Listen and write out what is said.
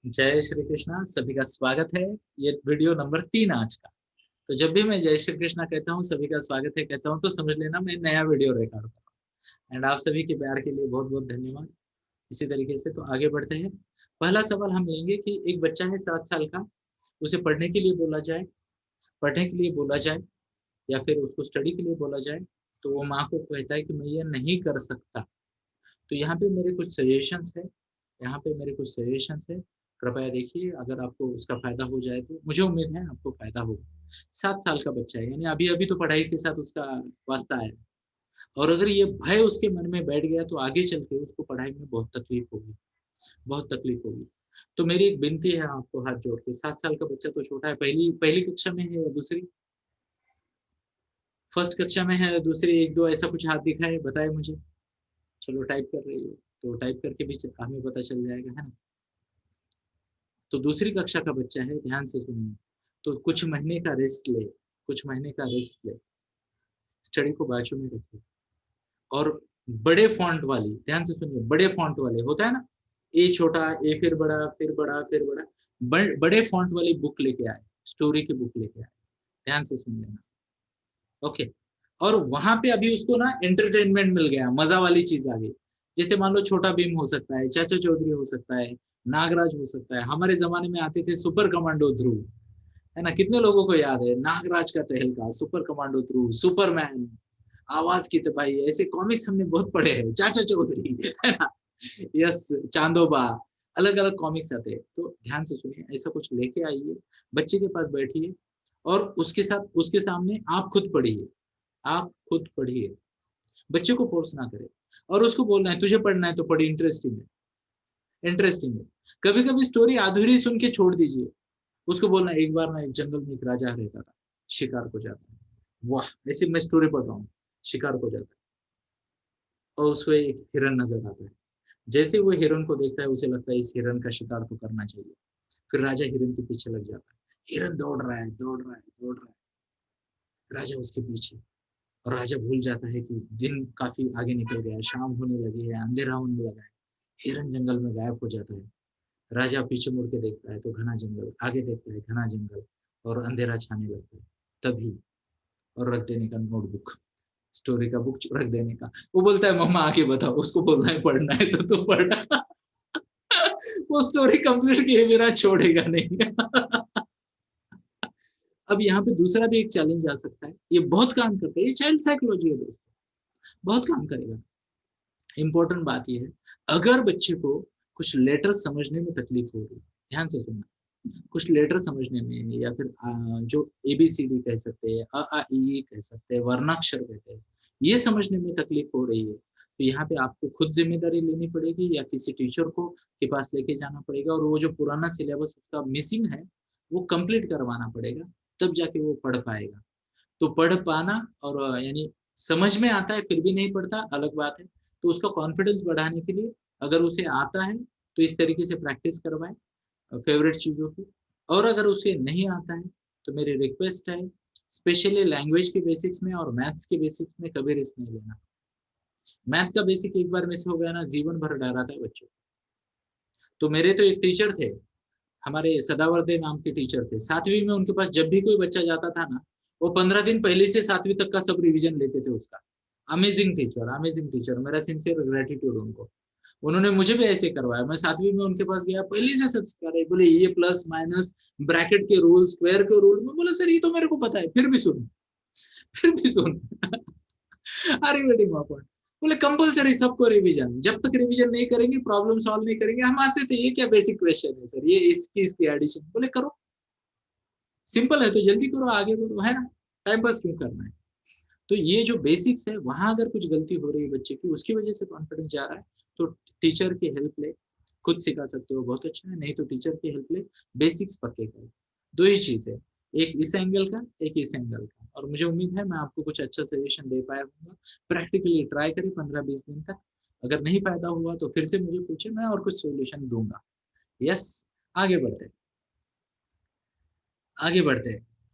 जय श्री कृष्णा, सभी का स्वागत है। ये वीडियो नंबर 3 आज का। तो जब भी मैं जय श्री कृष्णा कहता हूँ, सभी का स्वागत है कहता हूँ, तो समझ लेना मैं नया वीडियो रिकॉर्ड कर रहा हूँ। एंड आप सभी के प्यार के लिए बहुत बहुत धन्यवाद। इसी तरीके से तो आगे बढ़ते हैं। पहला सवाल हम लेंगे कि एक बच्चा है 7 साल का, उसे पढ़ने के लिए बोला जाए, पढ़ने के लिए बोला जाए या फिर उसको स्टडी के लिए बोला जाए, तो वो माँ को कहता है कि मैं ये नहीं कर सकता। तो यहाँ पे मेरे कुछ सजेशंस है, यहाँ पे मेरे कुछ सजेशंस है। कृपया देखिए, अगर आपको उसका फायदा हो जाए तो मुझे उम्मीद है आपको फायदा होगा। 7 साल का बच्चा है, यानी अभी अभी तो पढ़ाई के साथ उसका वास्ता है। और अगर ये भय उसके मन में बैठ गया तो आगे चल के उसको पढ़ाई में बहुत तकलीफ होगी, बहुत तकलीफ होगी। तो मेरी एक विनती है आपको हाथ जोड़ के, 7 साल का बच्चा तो छोटा है, पहली पहली कक्षा में है या दूसरी, फर्स्ट कक्षा में है या दूसरी, एक दो ऐसा कुछ हाथ दिखाए, बताए मुझे। चलो टाइप कर रही हो तो टाइप करके भी हमें पता चल जाएगा, है ना। तो दूसरी कक्षा का बच्चा है, ध्यान से सुनिए। तो कुछ महीने का रेस्ट ले, कुछ महीने का रेस्ट ले, स्टडी को बाजू में रखिए। और बड़े फॉन्ट वाली, ध्यान से सुनिए, बड़े फॉन्ट वाले होता है ना, ए छोटा, ए फिर बड़ा, फिर बड़ा, फिर बड़ा, बड़े फॉन्ट वाली बुक लेके आए, स्टोरी की बुक लेके आए। ध्यान से सुन लेना। ओके। और वहां पे अभी उसको ना एंटरटेनमेंट मिल गया, मजा वाली चीज आ गई। जैसे मान लो छोटा भीम हो सकता है, चाचा चौधरी हो सकता है, नागराज हो सकता है। हमारे जमाने में आते थे सुपर कमांडो ध्रुव, है ना। कितने लोगों को याद है नागराज का तहलका, सुपर कमांडो ध्रुव, सुपरमैन, आवाज की तबाही, ऐसे कॉमिक्स हमने बहुत पढ़े हैं, चाचा चौधरी, है ना। यस, चांदोबा, अलग अलग कॉमिक्स आते हैं। तो ध्यान से सुनिए, ऐसा कुछ लेके आइए, बच्चे के पास बैठिए और उसके साथ, उसके सामने आप खुद पढ़िए, आप खुद पढ़िए। बच्चे को फोर्स ना करें। और उसको बोलना है तुझे पढ़ना है तो पढ़ी, इंटरेस्टिंग है, इंटरेस्टिंग है। कभी कभी स्टोरी अधूरी सुन के छोड़ दीजिए। उसको बोलना है, एक बार ना एक जंगल में एक राजा रहता था, शिकार को जाता है। वाह, ऐसी मैं स्टोरी पढ़ रहा हूँ। शिकार को जाता है और उसको एक हिरन नजर आता है। जैसे वो हिरन को देखता है उसे लगता है इस हिरन का शिकार तो करना चाहिए। फिर राजा हिरन के पीछे लग जाता है। हिरन दौड़ रहा है, दौड़ रहा है, दौड़ रहा है, राजा उसके पीछे। और राजा भूल जाता है कि दिन काफी आगे निकल गया है, शाम होने लगी है, अंधेरा होने लगा है। हिरन जंगल में गायब हो जाता है। राजा पीछे मुड़ के देखता है तो घना जंगल, आगे देखता है घना जंगल, और अंधेरा छाने लगता है। तभी, और रख देने का नोटबुक, स्टोरी का बुक रख देने का। वो बोलता है मम्मा आगे बताओ, उसको बोलना है पढ़ना है तो तू पढ़ना। वो स्टोरी कंप्लीट किए बिना छोड़ेगा नहीं। अब यहाँ पे दूसरा भी एक चैलेंज आ सकता है, ये बहुत काम करता है, ये चाइल्ड साइकोलॉजी है दोस्तों, बहुत काम करेगा। इंपॉर्टेंट बात यह है, अगर बच्चे को कुछ लेटर समझने में तकलीफ हो रही है, ध्यान से सुनना, कुछ लेटर समझने में या फिर जो एबीसीडी कह सकते हैं, अ आ इ ई कह सकते हैं, वर्णाक्षर कहते हैं, ये समझने में तकलीफ हो रही है, तो यहाँ पे आपको खुद जिम्मेदारी लेनी पड़ेगी या किसी टीचर को के पास लेके जाना पड़ेगा, और वो जो पुराना सिलेबस उसका मिसिंग है वो कंप्लीट करवाना पड़ेगा। तब जाके वो पढ़ पाएगा। तो पढ़ पाना और यानी समझ में आता है फिर भी नहीं पढ़ता, अलग बात है। तो उसका कॉन्फिडेंस बढ़ाने के लिए अगर उसे आता है तो इस तरीके से प्रैक्टिस करवाएं फेवरेट चीज़ों की। और अगर उसे नहीं आता है तो मेरी रिक्वेस्ट है, स्पेशली लैंग्वेज के बेसिक्स में और मैथ्स के बेसिक्स में कभी रिस्क नहीं लेना। मैथ का बेसिक एक बार मिस हो गया ना, जीवन भर डराता है बच्चों। तो मेरे तो एक टीचर थे, हमारे सदावर्दे नाम के टीचर थे, 7वीं में उनके पास जब भी कोई बच्चा जाता था ना, वो 15 दिन पहले से 7वीं तक का सब रिवीजन लेते थे उसका। अमेजिंग टीचर, अमेजिंग टीचर, मेरा सिंसियर ग्रेटिट्यूड उनको। उन्होंने मुझे भी ऐसे करवाया। मैं 7वीं में उनके पास गया, पहले से सब सिखा रहे, बोले ये प्लस माइनस, ब्रैकेट के रूल, स्क्वायर के रूल। मैं बोला सर ये तो मेरे को पता है, फिर भी सुन, फिर भी सुन। अरे बेटी मापा, बोले कंपलसरी सबको रिवीजन, जब तक रिवीजन नहीं करेंगे प्रॉब्लम सॉल्व नहीं करेंगे। हम हंसते थे, ये क्या बेसिक क्वेश्चन है सर, ये इसकी एडिशन। बोले करो, सिंपल है तो जल्दी करो, आगे बढ़ो, है ना, टाइम पास क्यों करना है। तो ये जो बेसिक्स है, वहां अगर कुछ गलती हो रही है बच्चे की, उसकी वजह से कॉन्फिडेंस जा रहा है, तो टीचर की हेल्प ले। खुद सिखा सकते हो बहुत अच्छा है, नहीं तो टीचर की हेल्प ले, बेसिक्स पक्के करो। दो ही चीज है, एक इस एंगल का, एक इस एंगल का। और मुझे उम्मीद है मैं आपको कुछ अच्छा सजेशन दे पाया हूँ। प्रैक्टिकली ट्राई करें 15-20 दिन तक। अगर नहीं फायदा हुआ तो फिर से मुझे पूछे, मैं और कुछ सोल्यूशन दूंगा। यस, आगे बढ़ते, आगे बढ़ते हैं।